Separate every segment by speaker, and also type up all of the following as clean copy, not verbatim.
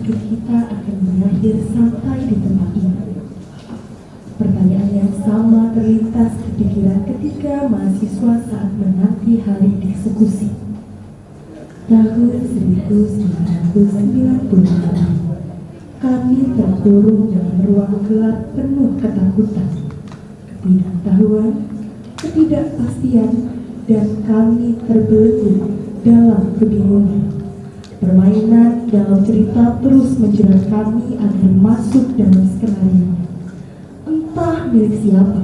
Speaker 1: hidup kita akan berakhir sampai di tempat ini. Pertanyaan yang sama terlintas di pikiran ketika mahasiswa saat menanti hari dieksekusi. Tahun 1996, kami terkurung dalam ruang gelap penuh ketakutan, ketidaktahuan, ketidakpastian, dan kami terbelenggu dalam kebingungan. Permainan dalam cerita terus menjerat kami agar masuk dalam skenario. Entah milik siapa,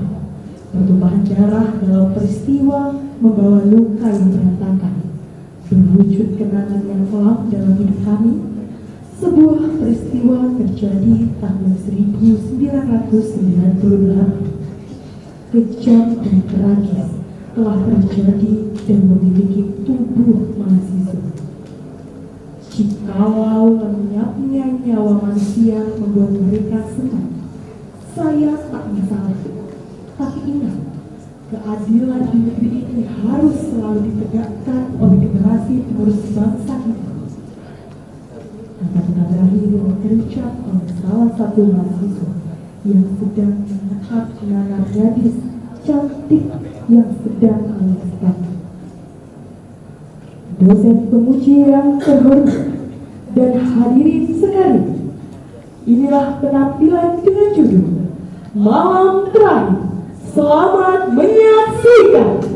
Speaker 1: pertumpahan darah dalam peristiwa membawa luka yang berantakan, berwujud kenangan yang kelam dalam hidup kami. Sebuah peristiwa terjadi tahun 1998. Kejam dan tragis telah terjadi dan memiliki tubuh mahasiswa. Jikalau lenyapnya nyawa manusia membuat mereka senang, saya tak masalah. Tapi ingat, keadilan di negeri ini harus selalu ditegakkan oleh generasi penerus bangsa kita. Kata-kata terakhir yang terucap oleh salah satu mahasiswa yang sedang menangkap anak gadis cantik yang sedang melestari. Dosen pemuji yang terhormat dan hadirin sekalian, inilah penampilan dengan judul Malam Terakhir. Selamat menyaksikan.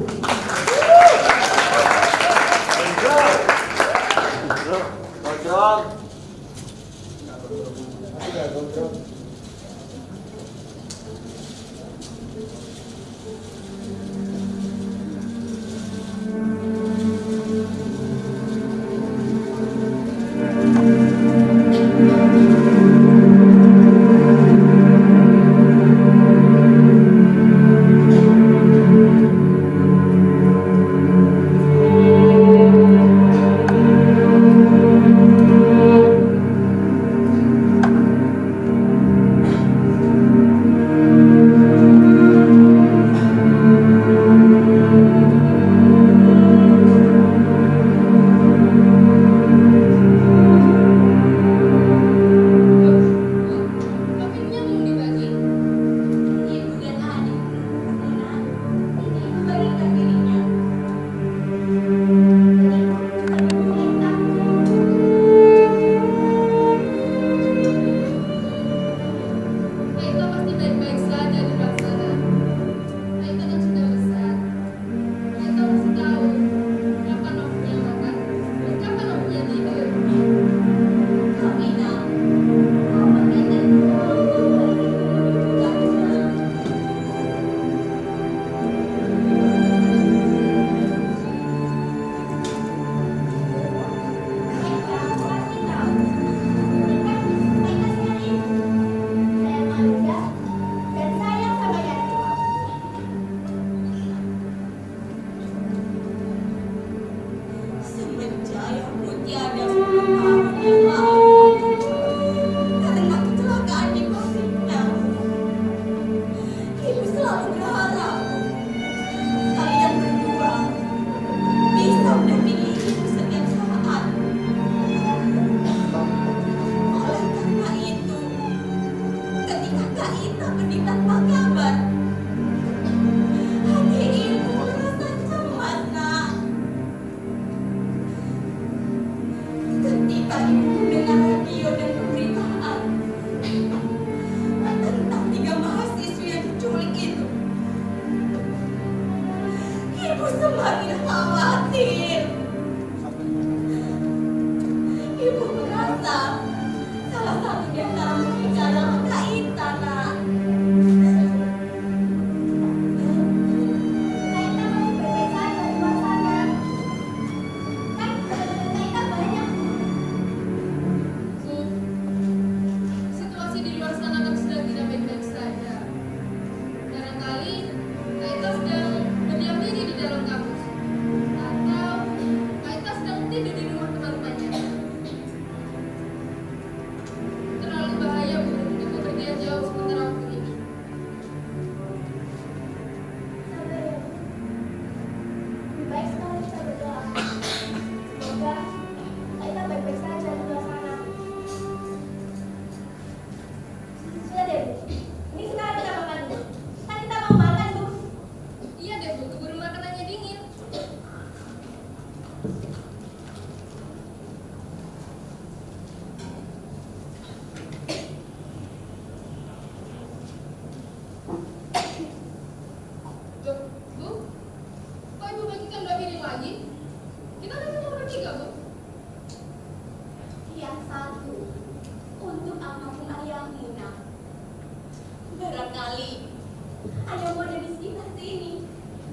Speaker 2: Hanya mau dari sini,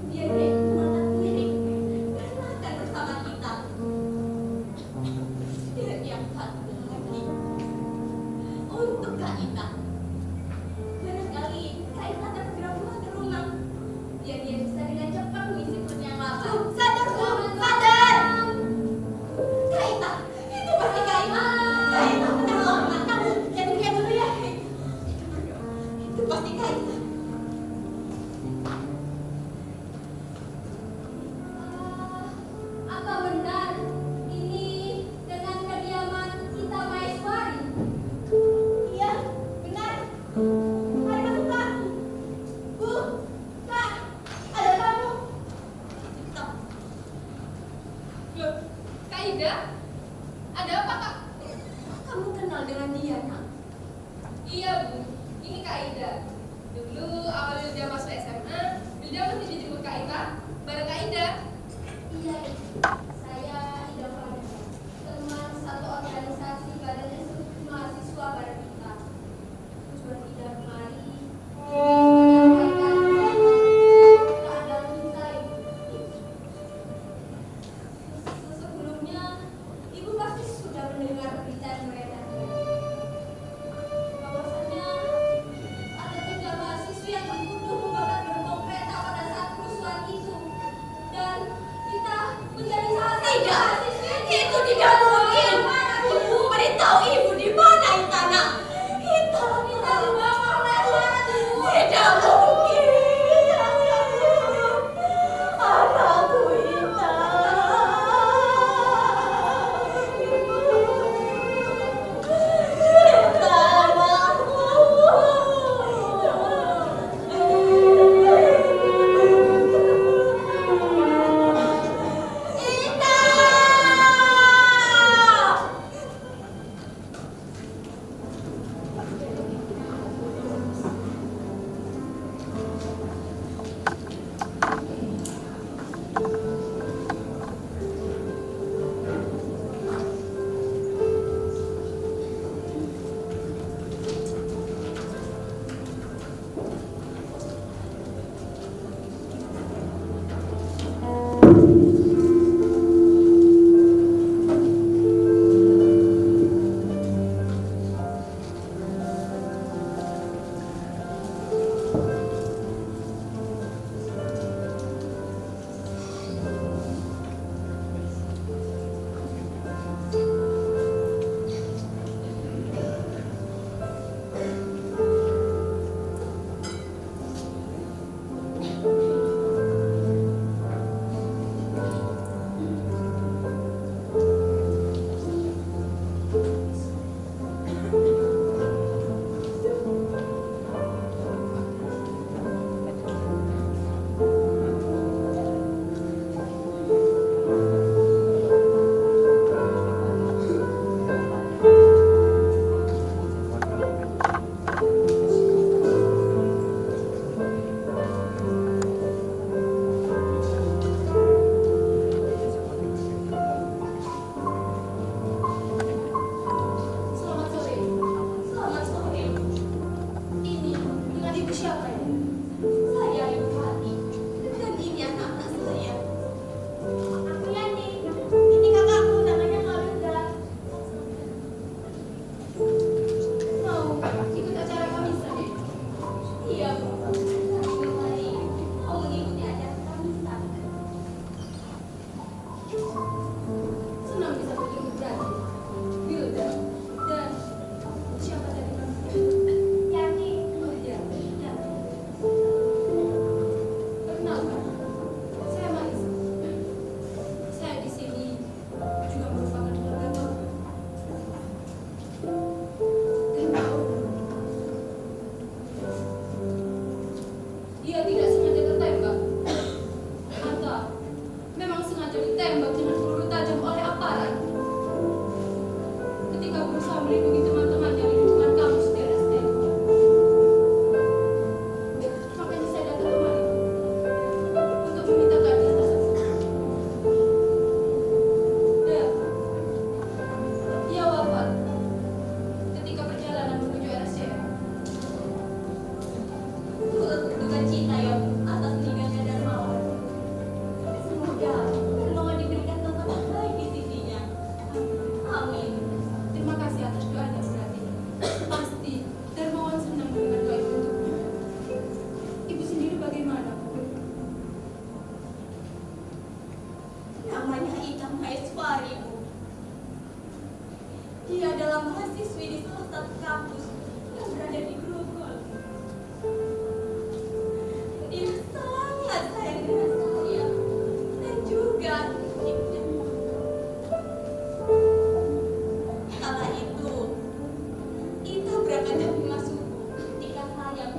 Speaker 2: biar dia itu makan piring dan makan bersama kita. Dan yang satu lagi, untuk Kak Ita. Barangkali Kak Ita akan segera pulang ke rumah, biar dia bisa dengan cepat mengisi perut yang lapar. Sadar, Bu! Sadar! Kak Ita! Itu pasti Kak Ita! Kak Ita, tolong, kamu lihat dulu ya. Itu pasti Kak Ita. Apa benar ini dengan kediaman Ita Maheswari? Iya, benar. Mari masuk, Kak. Bu, Kak, ada tamu. Stop.
Speaker 3: Loh, Kak Ida? Ada apa, Kak?
Speaker 2: Kamu kenal dengan dia, Nak?
Speaker 3: Iya, Bu. Ini Kak Ida. Dulu awal Wilda masuk SMA, Wilda mesti dijemput Kak Ida bareng Kak Ida.
Speaker 2: Iya, saya Ida Farida, teman satu organisasi Badan Eksekutif Mahasiswa bareng kita. Tujuan Ida kemari menyampaikan keadaan kita, Ibu. Sebelumnya, Ibu pasti sudah mendengar berita yang beredar. Bahwasannya ada 3 mahasiswa yang bertuduh membakar gerbong kereta pada saat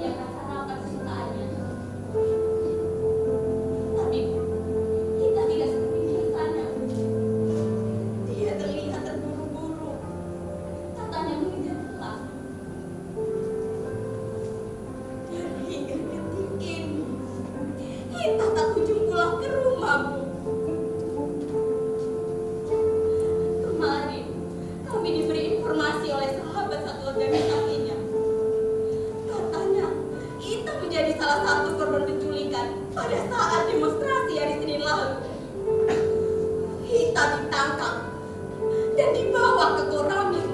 Speaker 2: menyediakan sarapan kesukaannya. Tapi kita tidak seperti biasanya. Dia terlihat terburu-buru. Katanya mengejar pulang. Dan hingga detik ini, kita tak kunjung pulang ke rumah, Bu. Kemarin, kami diberi informasi oleh sahabat satu organisasinya. Katanya, Ita menjadi salah satu korban penculikan pada saat demonstrasi hari Senin lalu. Ita ditangkap dan dibawa ke Koramil,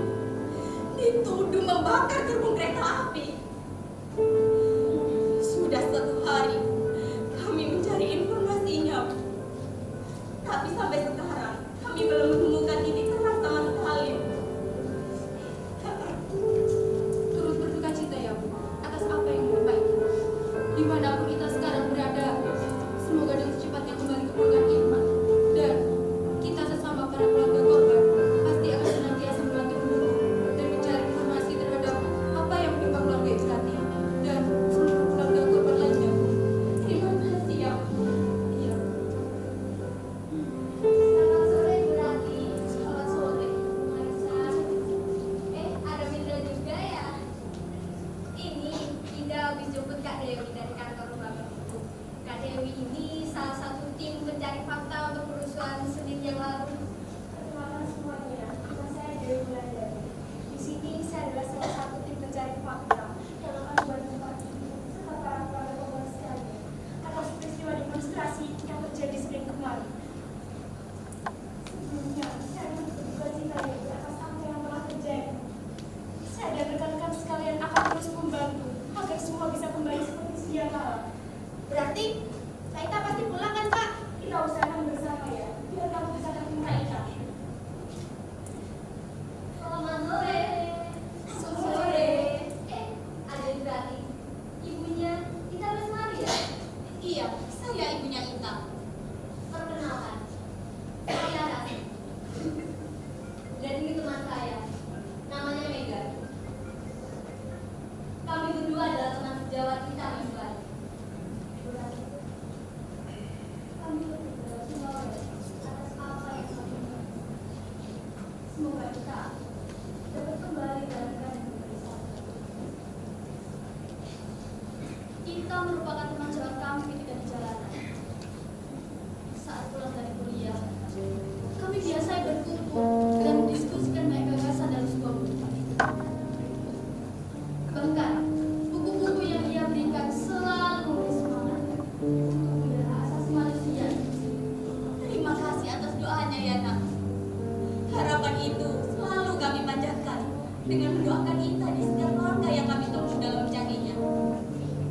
Speaker 2: dituduh membakar gerbong kereta api. Sudah 1 hari kami mencari informasinya, tapi sampai sekarang kami belum menemukan titik terang sama sekali.
Speaker 3: Turut berduka cita ya Bu atas apa yang menimpa Ita. Dimanapun Ita sekarang berada, semoga dengan secepatnya kembali ke pelukan iman. Dan kita sesama para keluarga korban pasti akan senantiasa membantu menunggu dan mencari informasi terhadap apa yang menimpa keluarga Istati dan seluruh keluarga korban lainnya.
Speaker 2: Terima kasih ya.
Speaker 3: Iya.
Speaker 2: Selamat sore Bu Rati. Selamat sore Bu Maisa. Ada Minda juga ya? Ini Indah habis jemput Kak Dewi dari kantor Bapak Ibu. Kak Dewi ini salah satu tim pencari fakta untuk kerusuhan Senin yang lalu.
Speaker 4: Perkenalkan semuanya, nama saya Dewi Wulandari. Di sini saya adalah salah satu tim pencari fakta yang akan membantu Pak Ibu serta para keluarga korban sekalian atas peristiwa demonstrasi yang terjadi Senin kemarin. Sebelumnya, saya berduka cita atas apa yang telah terjadi. Saya dan rekan-rekan sekalian akan terus membantu agar semua bisa kembali seperti sedia kala.
Speaker 2: Berarti Kak Ita pasti pulang kan Kak?
Speaker 4: Kita usahakan bersama ya, biar kamu bisa ketemu Kak Ita.
Speaker 2: Selamat sore. Sore. Ada yang berarti ibunya Ita Lesmari ya? Iya, saya ibunya Ita. Perkenalkan, saya Rasi. Dan ini teman saya, namanya Mega. Kami berdua adalah teman sejawat Ita Lesmari. Kami berdoa semoga atas apa yang kami lakukan. Semoga kita dapat kembali dalam keadaan bersama. Ita merupakan teman jalan kami ketika di jalanan. Saat pulang dari kuliah, kami biasa berkumpul dan mendiskusikan banyak gagasan dalam sebuah buku. Bahkan, buku-buku yang ia berikan selalu memberi semangat untuk menjaga asasi manusia. Terima kasih atas doanya ya Nak. Harapan itu selalu kami panjatkan dengan mendoakan Ita di setiap langkah yang kami tempuh dalam mencarinya.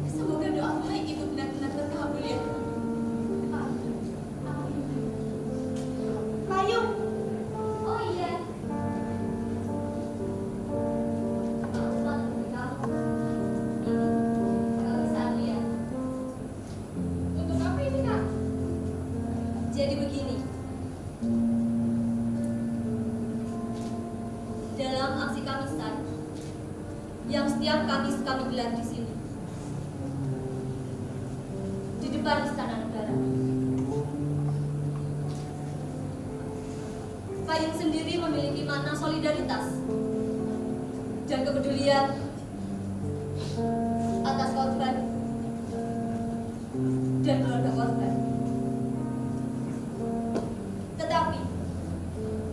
Speaker 2: Semoga doa baik itu benar-benar terkabul ya. Bayu. Oh iya. Aku cuma nungguin kamu. Ini kalau bisa lihat.
Speaker 3: Untuk apa ini Kak?
Speaker 2: Jadi begini. Dalam aksi Kamisan yang setiap Kamis kami gelar di sini, di depan Istana Negara, payung sendiri memiliki makna solidaritas dan kepedulian atas korban dan keluarga korban. Tetapi,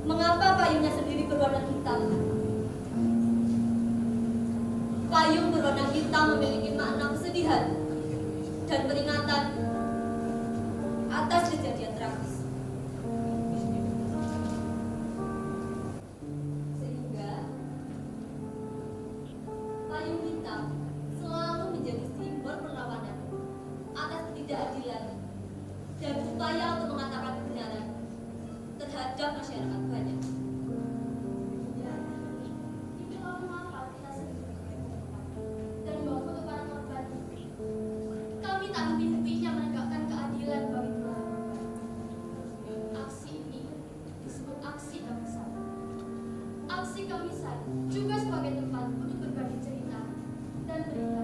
Speaker 2: mengapa payungnya sendiri berwarna hitam? Payung berwarna hitam memiliki makna kesedihan dan peringatan atas kejadian tragis. Sehingga payung hitam selalu menjadi simbol perlawanan atas ketidakadilan dan upaya untuk mengatakan kebenaran terhadap masyarakat banyak.
Speaker 4: Itu kamu apa? Kita sedih.
Speaker 2: Dan bawa foto para korban. Kami tak henti-hentinya menegakkan keadilan bagi para korban. Aksi ini disebut aksi Kamisan. Aksi Kamisan juga sebagai tempat untuk berbagi cerita dan berita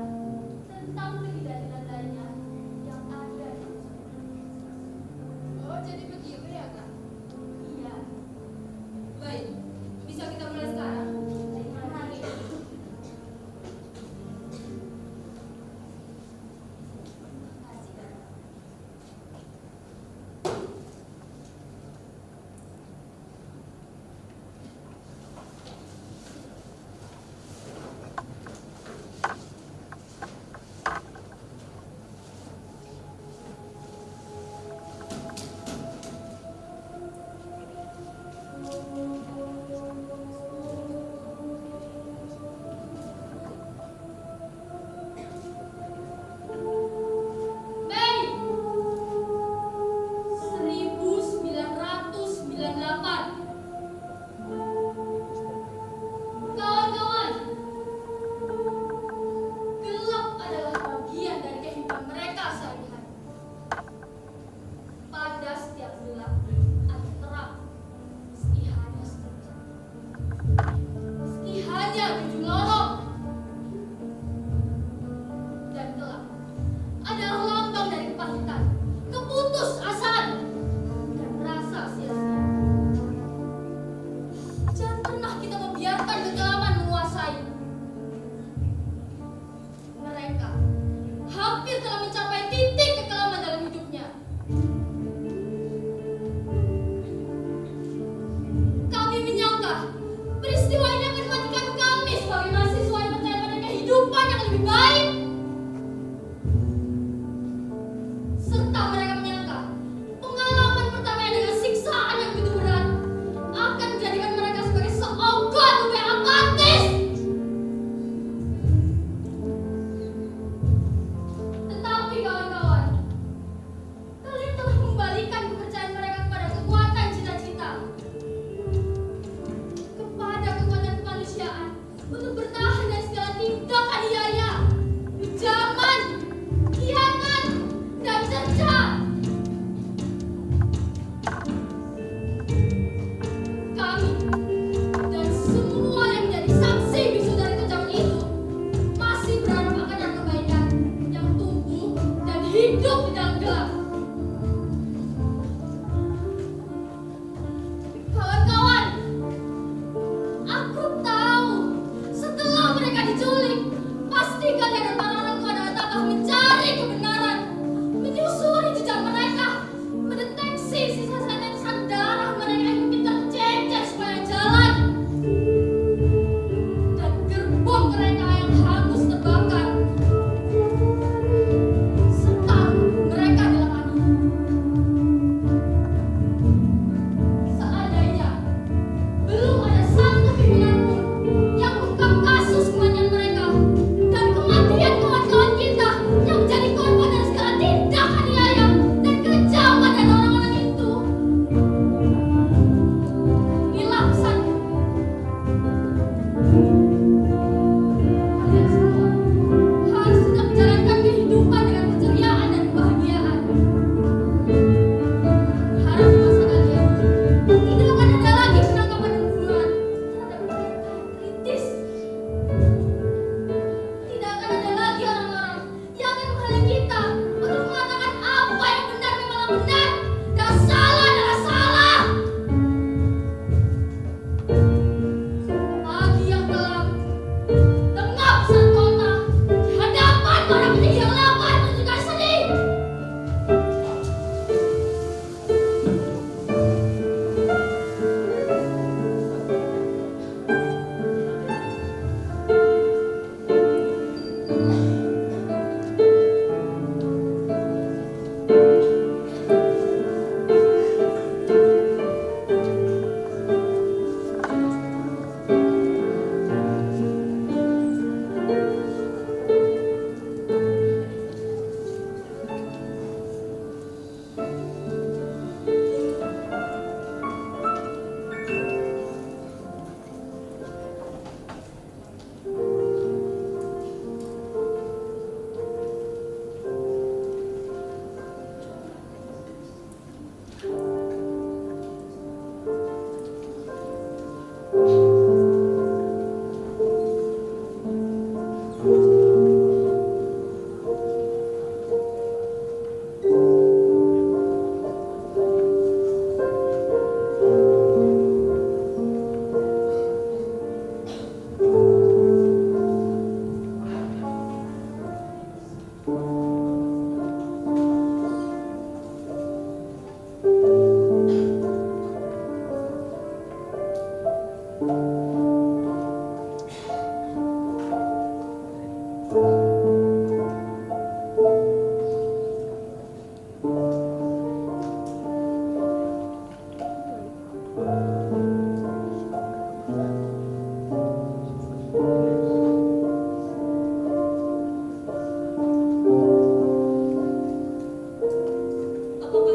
Speaker 2: Apakah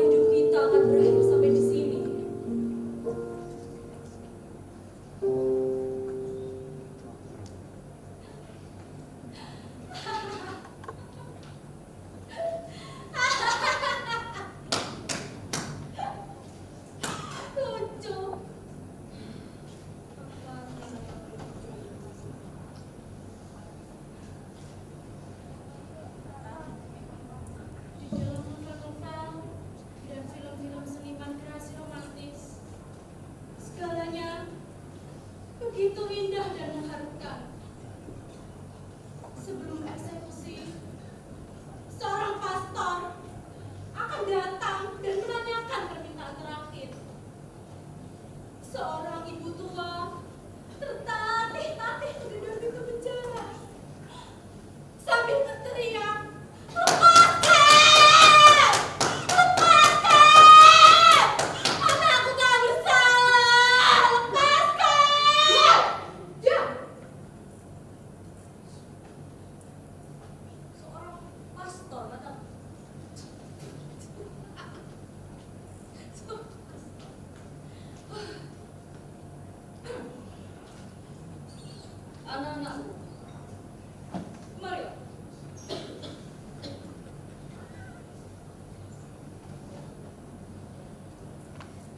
Speaker 2: hidup kita akan berakhir sampai di sini? Lucu.
Speaker 3: Di dalam novel-novel dan film-film seniman kreasi romantis, segalanya begitu indah dan mengharukan. Sebelum eksekusi, seorang pastor akan datang dan menanyakan permintaan terakhir. Seorang ibu tua tertatih-tatih menggedor pintu penjara sambil berteriak, "Lepaskan! Lepaskan! Anakku tak bersalah! Lepaskan!"
Speaker 2: Diam! Seorang pastor, kata. Anak-anakku, mari.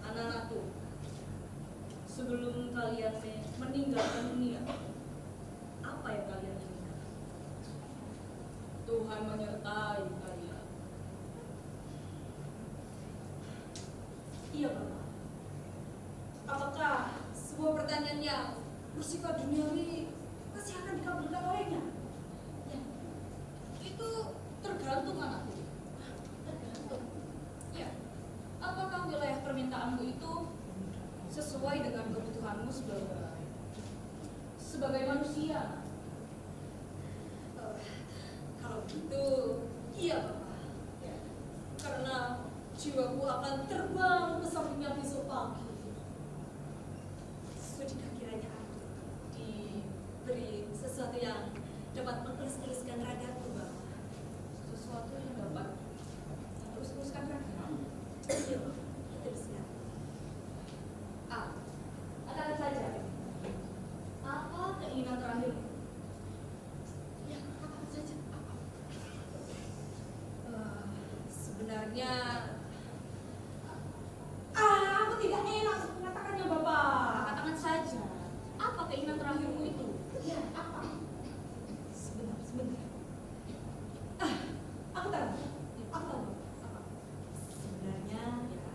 Speaker 2: Anak-anakku, sebelum kalian meninggalkan dunia, apa yang kalian inginkan? Tuhan menyertai kalian. Iya, Bapak. Apakah sebuah pertanyaan yang bersifat duniawi masih akan dikabulkan olehnya? Ya, itu tergantung anakku. Tergantung. Ya, apakah wilayah permintaanmu itu sesuai dengan kebutuhanmu sebagai manusia? Kalau gitu, iya Bapak. Ya, karena jiwaku akan terbang ke sampingnya besok pagi. Sudahkah kiranya aku diberi sesuatu yang dapat mengelus-eluskan ragaku, Bapak? Sesuatu yang dapat mengelus-eluskan ragamu? Iya, betul sekali. Katakan saja, apa keinginan terakhirmu?
Speaker 3: Ya, katakan saja apa?
Speaker 2: Sebenarnya aku tidak enak untuk mengatakannya, Bapak. Katakan saja, apa keinginan terakhirmu itu?
Speaker 3: Ya, apa?
Speaker 2: Sebentar. Aku tahu. Apa? Sebenarnya ya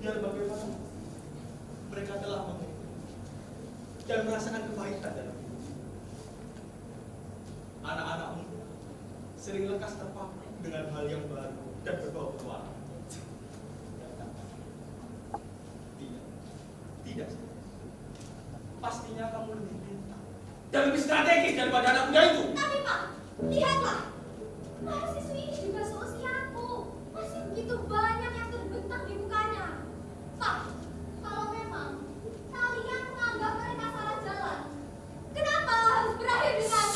Speaker 5: Biar bagaimana mereka telah mengikuti dan merasakan kebaikan dalam hidup. Anak-anakmu sering lekas terpaku dengan hal yang baru dan berbau petualangan. Tidak. Pastinya kamu lebih pintar dan lebih strategis daripada anak muda itu.
Speaker 2: Tapi Pak, lihatlah. Mahasiswi ini juga seusiaku. Masih begitu banyak yang terbentang di mukanya. Pak, kalau memang kalian menganggap mereka salah jalan, kenapa harus berakhir dengan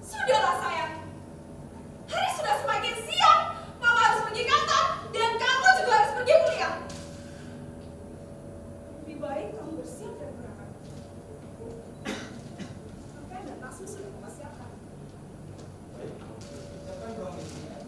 Speaker 3: Sudahlah sayang. Hari sudah semakin siang. Mama harus pergi kantor dan kamu juga harus pergi kuliah. Lebih baik kamu bersiap dan berangkat. Makan dan tasmu sudah Mama siapkan.
Speaker 5: Baik, siapkan ruang isinya.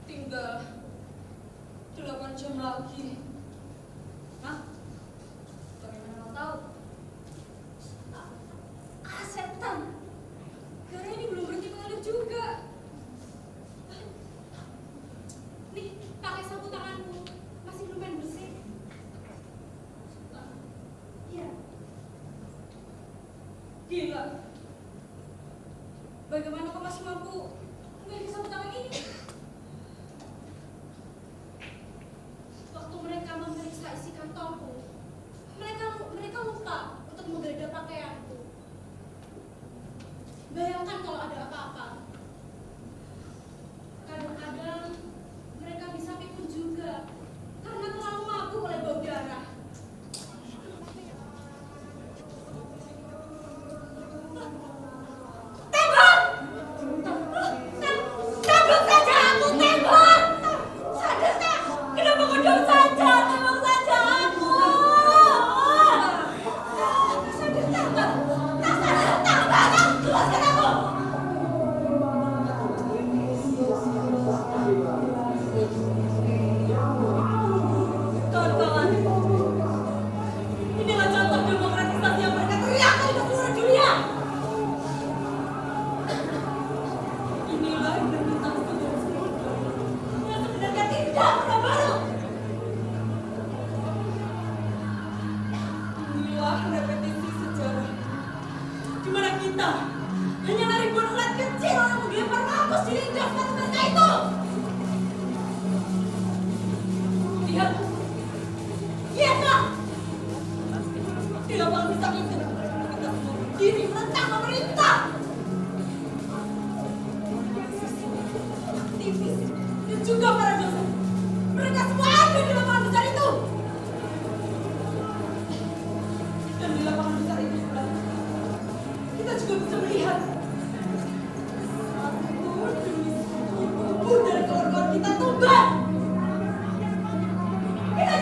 Speaker 3: Tinggal 8 jam lagi.
Speaker 2: Hah? Bagaimana kau tahu? Setan.
Speaker 3: Darah ini belum berhenti mengalir juga. Nih, pakai sapu tanganmu. Masih lumayan bersih. Iya. Gila. Bagaimana kau masih mampu memiliki sapu tangan ini? Waktu mereka memeriksa isi kantongku, mereka lupa untuk menggeledah pakaianku. Bayangkan kalau ada apa-apa. Kadang-kadang mereka bisa pikun juga karena terlalu mabuk oleh bau darah. Tembak!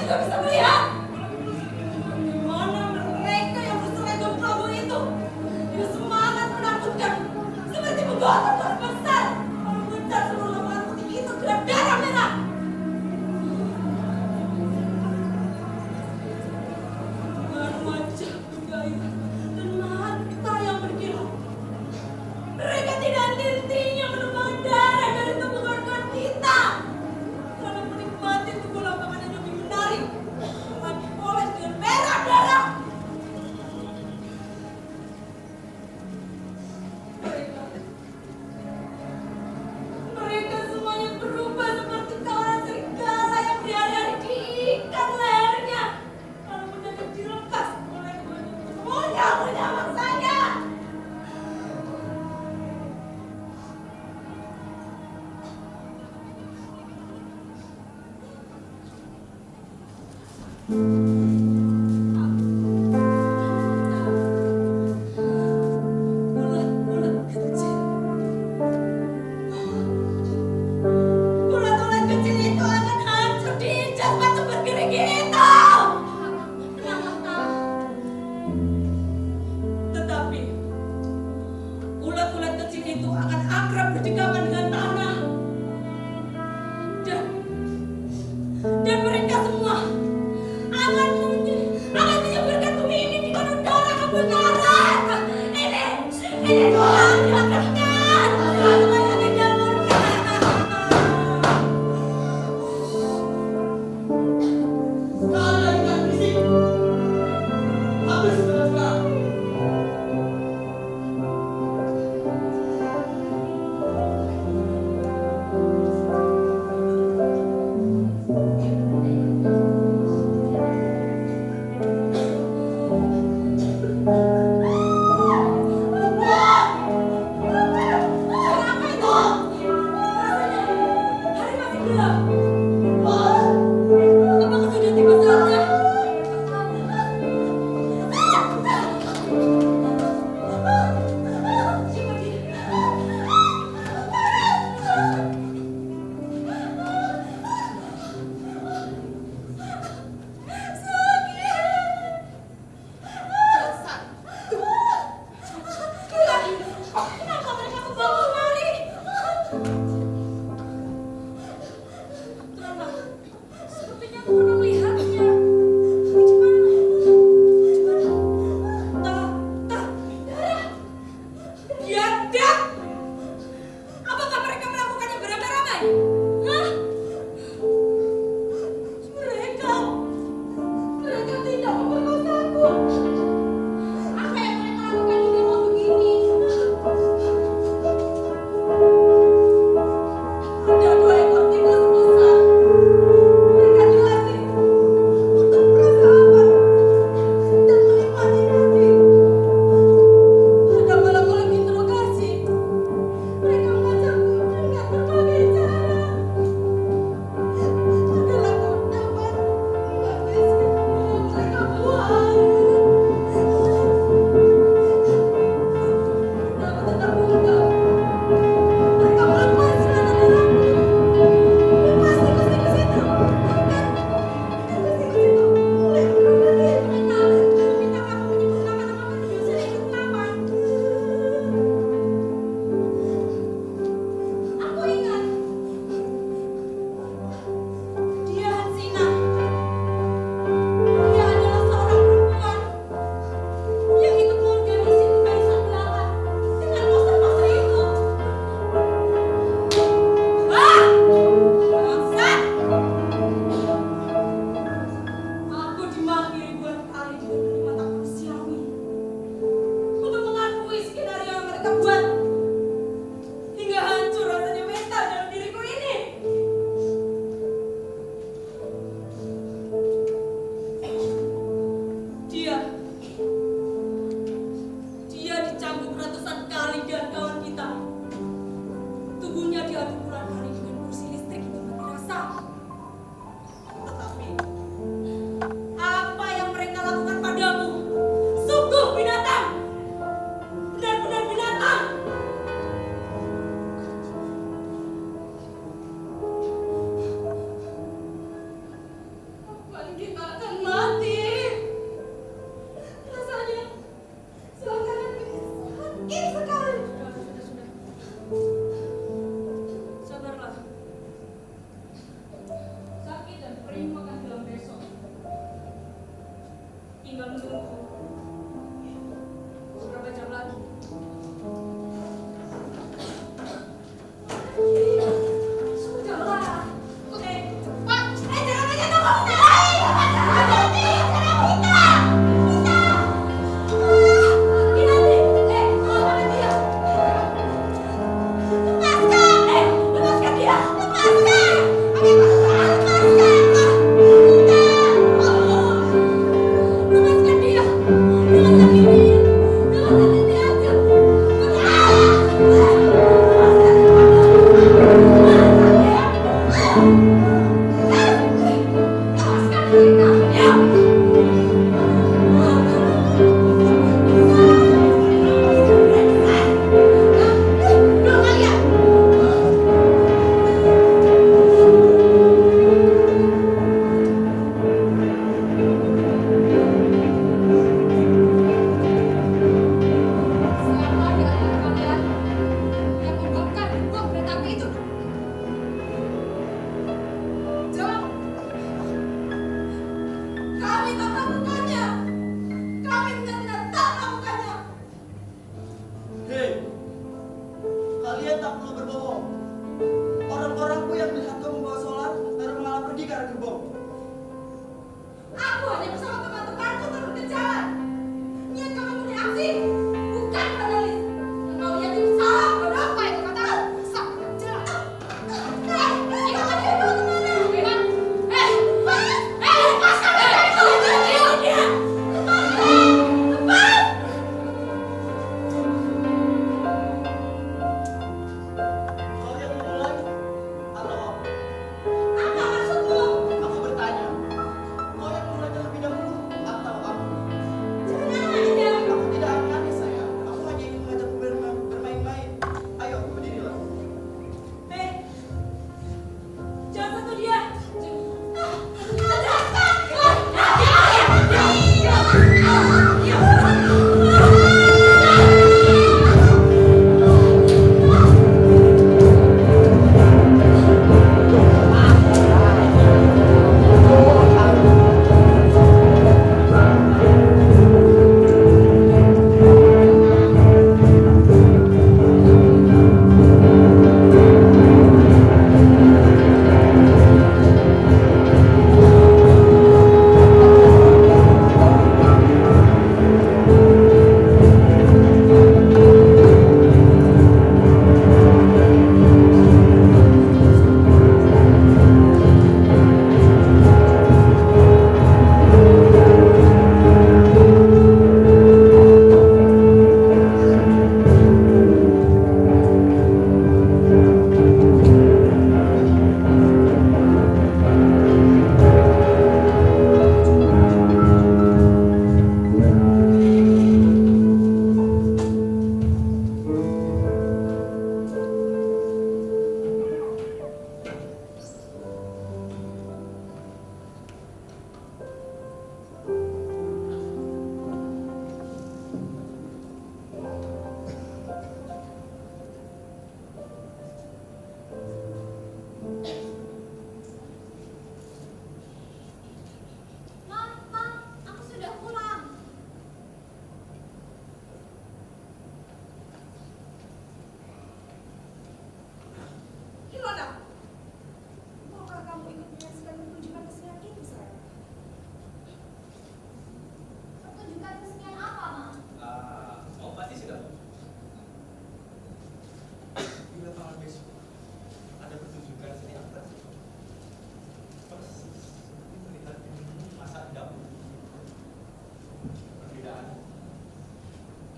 Speaker 2: juga bisa melihat bagaimana mereka yang berseragam Prabu itu dengan semangat menakutkan seperti menggotong orang besar lalu mengejar seluruh lapangan putih itu dengan darah merah. Dengan wajah bergairah dan mata yang berkilau, mereka tidak henti-hentinya menumpahkan darah dari tubuh kawan-kawan kita. Karena menikmati tubuh lapangan yang lebih menarik, dengan dipoles dengan merah darah. Mereka semuanya berubah seperti kawanan serigala yang berhari-hari diikat lehernya, lalu mendadak dilepas oleh punya maksanya. Ulat-ulat kecil. Ulat-ulat kecil itu akan hancur diinjak batu bergerigi itu. Tetapi ulat-ulat kecil itu akan akrab berdekatan dengan tanah. Dan mereka semua akan menyemburkan bumi ini dengan udara kebenaran. Ini Tuhan dilakukan. Tuhan akan menyemburkan.
Speaker 5: Kalian jangan berisik. Habis sekarang.
Speaker 3: tinggal menunggu. Berapa jam lagi? Sudahlah. Oke, cepat.
Speaker 2: Jangan aja tunggu lepaskan dia.
Speaker 3: Siapa di antara kalian yang membakar buang kereta api itu? Jawab. Kami tak melakukannya. Kami benar-benar tak melakukannya.
Speaker 6: Hei, kalian tak perlu berbohong. Orang-orangku yang melihat kamu membawa solar baru malah pergi ke arah gerbong.
Speaker 3: Aku hanya bersama teman-temanku turun ke jalan. Niat kamu beraksi, bukan menulis. Dan kau lihat itu salah, bodoh apa itu katakan? Sangat jelas. Iya, dia itu kemana? Bebas. Lepaskan dia itu. Dia. Lepas.
Speaker 6: Kalian memulai atau aku?
Speaker 3: Apa maksudmu?
Speaker 6: Aku bertanya. Kau yang mulai terlebih dahulu atau aku?
Speaker 3: Jangan aja.
Speaker 6: Aku tidak aneh sayang. Aku hanya ingin mengajakmu bermain-main. Ayo, berdirilah.
Speaker 3: Jangan sentuh dia.
Speaker 2: Aku sudah pulang.
Speaker 3: Ilona,
Speaker 4: Maukah kamu ikut menyaksikan pertunjukan kesenian itu, sayang?
Speaker 2: Pertunjukan kesenian apa, Ma?
Speaker 5: Kamu pasti sudah tahu. Di lapangan besok ada pertunjukan seni apa? Persis seperti melihat masa dahulu. Perbedaan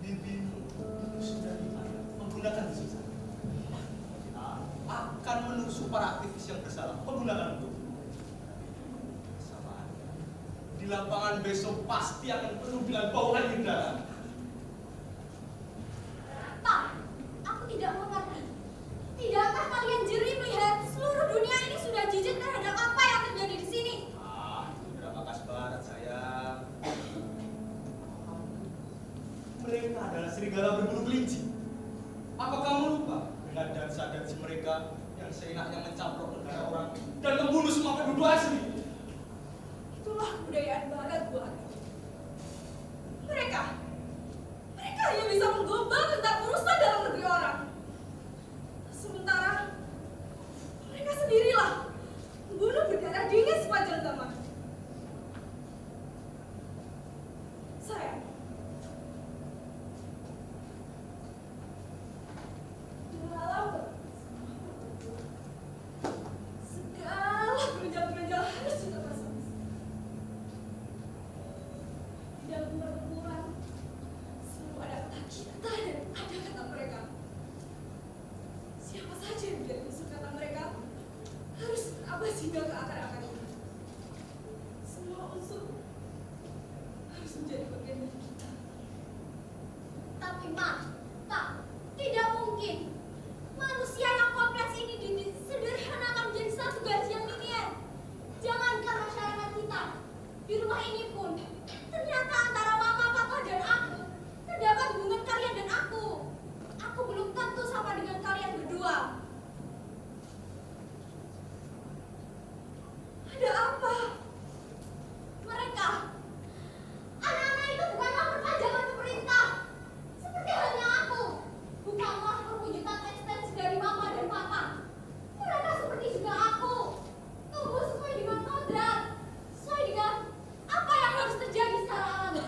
Speaker 5: bibimu itu sudah dimana menggunakan susah akan menusuk para aktivis yang bersalah menggunakan hukum. Bersamaan di lapangan besok pasti akan penuh dengan bau angin darah.
Speaker 2: Pak, aku tidak mengerti. Tidakkah kalian jeri melihat seluruh dunia ini sudah jijik terhadap apa yang terjadi di sini?
Speaker 5: Itu drama khas barat sayang. Mereka adalah serigala berbulu kelinci. Apa kamu lupa dengan dansa-dansi mereka yang seenaknya mencaplok negara orang dan membunuh semua penduduk asli?
Speaker 3: itulah kebudayaan barat buat.
Speaker 2: Mereka hanya bisa menggombal tentang urusan dalam negeri orang. Sementara mereka sendirilah membunuh berdarah dingin sepanjang zaman. Sayang, dalam segala gereja-gereja harus kita pasang. Di dalam pertempuran selalu ada kata kita dan ada kata mereka. Siapa saja yang menjadi musuh kata mereka harus terabas hingga ke akar-akarnya. Semua unsur harus menjadi bagian dari kita.
Speaker 7: Tapi Ma, Pak, tidak mungkin manusia yang kompleks ini disederhanakan menjadi satu garis yang linier. Jangankan masyarakat kita, di rumah ini pun ternyata antara Mama, Papa, dan aku terdapat hubungan kalian dan aku. Aku belum tentu sama dengan kalian berdua.
Speaker 2: Ada apa?
Speaker 7: Mereka, anak-anak itu bukanlah perpanjangan pemerintah. Seperti halnya aku, bukanlah perwujudan eksistensi dari Mama dan Papa. Mereka seperti juga aku, tumbuh sesuai dengan kodrat, sesuai dengan apa yang harus terjadi secara alami.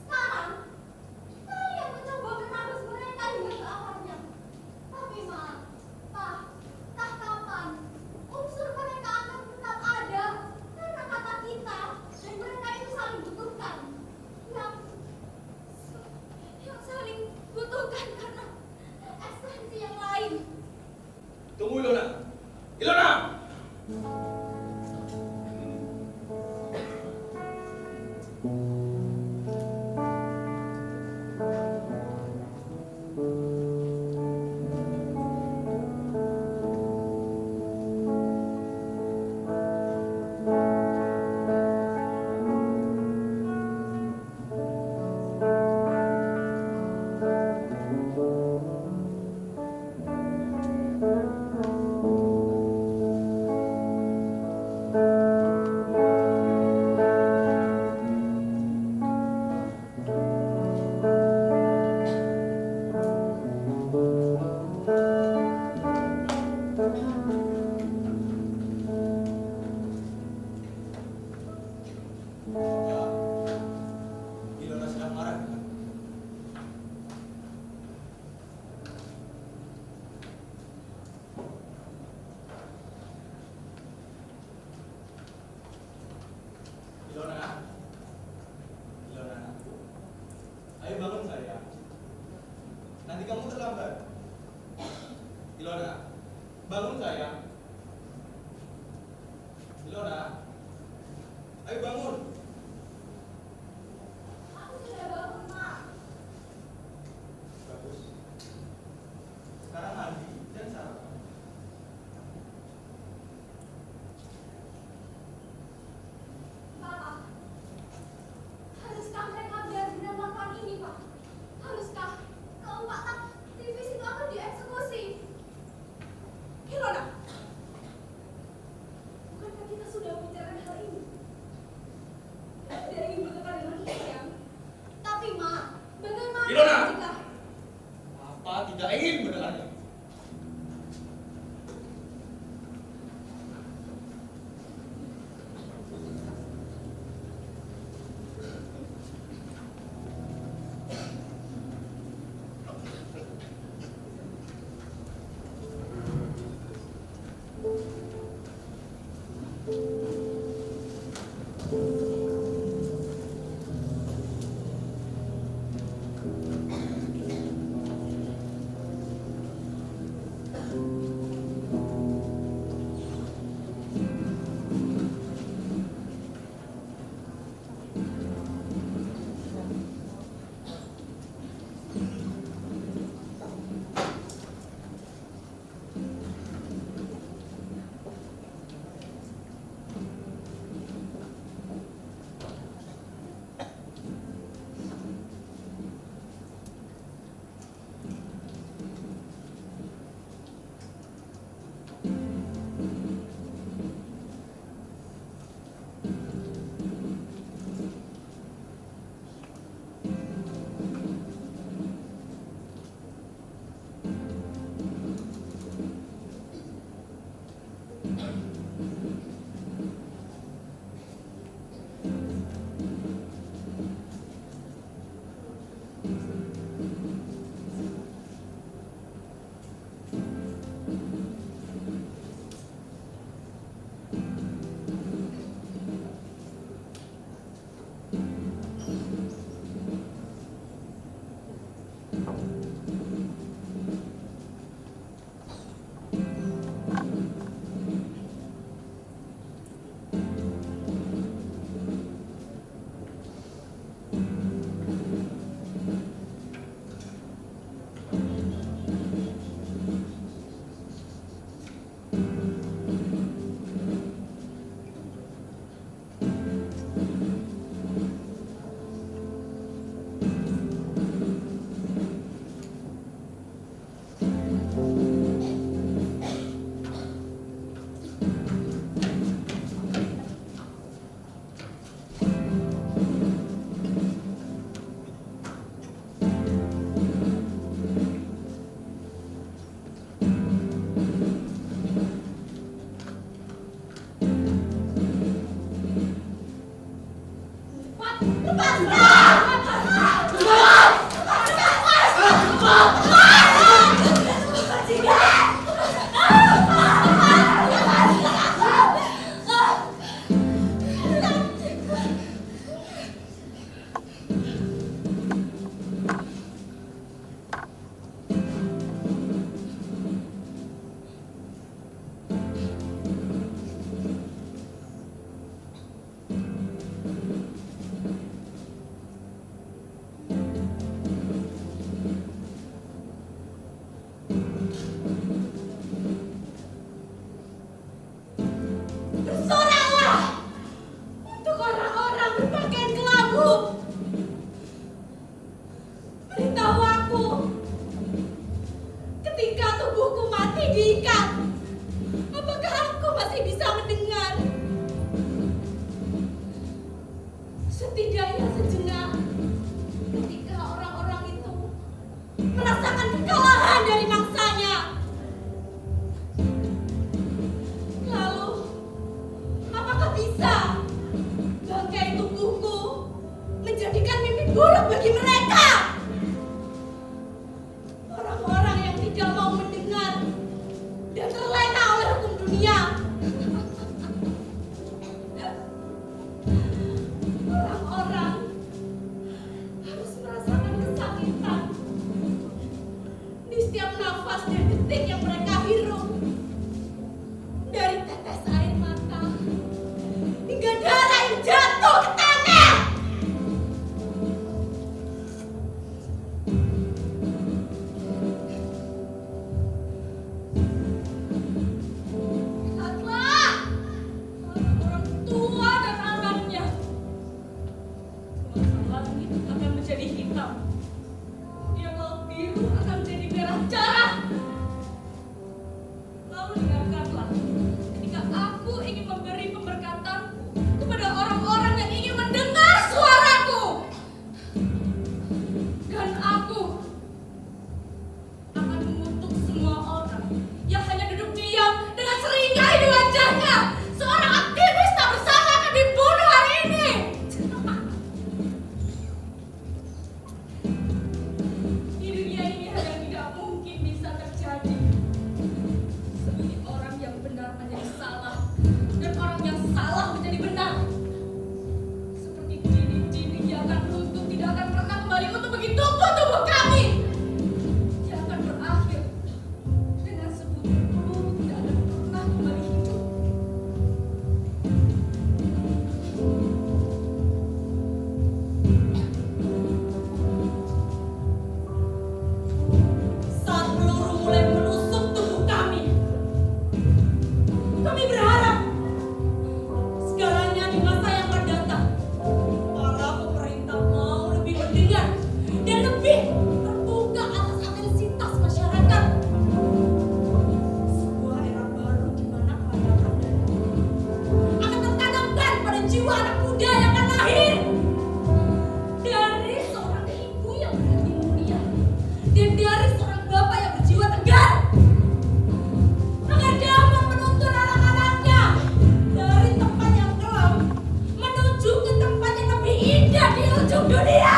Speaker 7: Sekarang, kalian mencoba menembus mereka hingga ke akarnya. Tapi Ma, Pak, entah kapan unsur mereka akan tetap ada karena kata kita dan mereka itu saling butuhkan.
Speaker 2: Yang saling butuhkan karena esensi yang lain.
Speaker 5: Tunggu Ilona. Ilona! Ya, Ilona sedang marah kan? Ilona, Ilona, ayo bangun sayang. Nanti kamu terlambat. Ilona, bangun sayang. Ilona, ayo bangun.
Speaker 7: Aku sudah bangun, Ma.
Speaker 5: Bagus. Sekarang mandi dan sarapan.
Speaker 7: Papa, haruskah mereka benar-benar melakukan ini, Pak? Haruskah keempat aktivis itu akan dieksekusi?
Speaker 2: Ilona, bukankah kita sudah membicarakan hal ini? Tidak ingin bertengkar dengan kita, kan?
Speaker 7: Tapi, Ma, bagaimana
Speaker 5: Ilona!
Speaker 7: jika
Speaker 5: Apa tidak ingin mendengarnya?
Speaker 7: Bersoraklah untuk orang-orang berpakaian kelabu. Beritahu aku, ketika tubuhku mati diikat, apakah aku masih bisa mendengar? Setidaknya sejenak, ketika orang-orang itu merasakan kekalahan dari mangsanya. Lalu, apakah bisa bangkai tubuhku menjadikan mimpi buruk bagi mereka? Orang-orang yang tidak mau mendengar dan terlena oleh hukum dunia. Orang-orang harus merasakan kesakitan di setiap nafas dan detik yang mereka hirup. Dari tetes air mata hingga darah yang jatuh ke tanah. Lihatlah, orang tua dan anaknya. Semua langit akan menjadi hitam. Yang laut biru akan menjadi merah cerah. Lalu dengarkanlah, ketika aku ingin memberi pemberkatanku kepada orang-orang yang ingin mendengar suaraku. Dan aku akan mengutuk semua orang yang hanya duduk diam dengan seringai di wajahnya. Seorang aktivis tak bersama akan dibunuh hari ini. Di dunia ini hanya tidak mungkin bisa terjadi. Seperti orang yang benar menjadi salah dan orang yang salah menjadi benar. Seperti dinding-dinding yang akan runtuh tidak akan pernah kembali untuk menghidupkan tubuh kami. Yang akan berakhir dengan sebutir peluru tidak akan pernah kembali hidup. Saat peluru mulai menusuk tubuh kami berharap segalanya di masa yang akan datang, para pemerintah mau lebih mendengar dan lebih terbuka atas atensitas masyarakat. Sebuah era baru di mana keadaban dan akan tertanamkan pada jiwa anak muda yang akan lahir dari seorang ibu yang berhati mulia dan dari seorang bapak yang berjiwa tegar. Agar dapat menuntun anak-anaknya dari tempat yang kelam menuju ke tempat yang lebih indah di ujung dunia.